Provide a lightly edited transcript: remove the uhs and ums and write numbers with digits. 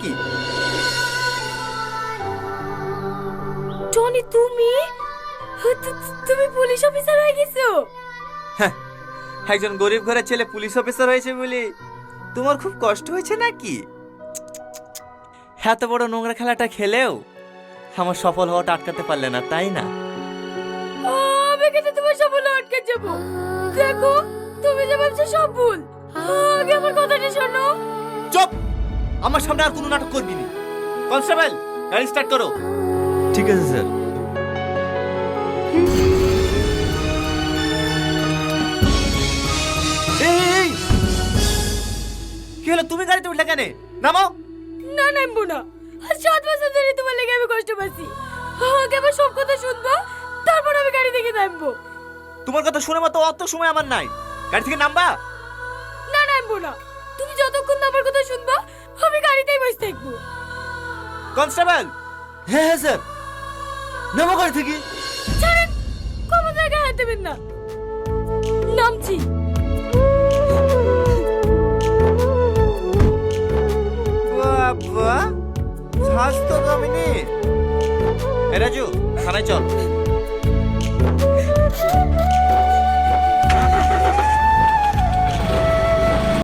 কি টনি তুমি তুমি পুলিশ অফিসার হয়ে গেছো? হ্যাঁ, একজন গরিব ঘরের ছেলে পুলিশ অফিসার হয়েছে বলে তোমার খুব কষ্ট হয়েছে নাকি? এত বড় নোংরা খেলাটা খেলেও আমার সফল হওয়াটা আটকাতে পারলে না, তাই না? আমি কিন্তু তোমার সফল আটকে যাব। দেখো তুমি যে ভাবছো সব ভুল। আগে আমার কথাটা শোনো। চুপ! আমার সামনে আর কোনো নাটক করবি না। কনস্টেবল, গাড়ি স্টার্ট করো। ঠিক আছে স্যার। এই কি হলো, তুমি গাড়িতে উঠলে কেন? নামো। না নামবো না। আর 7 বছর ধরে তোমার লেগে আমি কষ্ট পাচ্ছি। আগে আমার সব কথা শুনবো, তারপর আমি গাড়ি থেকে নামবো। তোমার কথা শুনে মতো অত সময় আমার নাই। গাড়ি থেকে নামবা? না নামবো না। তুমি যতক্ষণ না আমার কথা শুনবা আমি গাড়িতেই বসে থাকবো। কনস্টেবল, হ্যাঁ হ্যাঁ স্যার, নামো গাড়ি থেকে। ছাড়েন, কোনো জায়গায় হাত দেবেন না। নামছি। বাবা, শ্বাস তো কমেনি। এ রাজু, থানায় চল।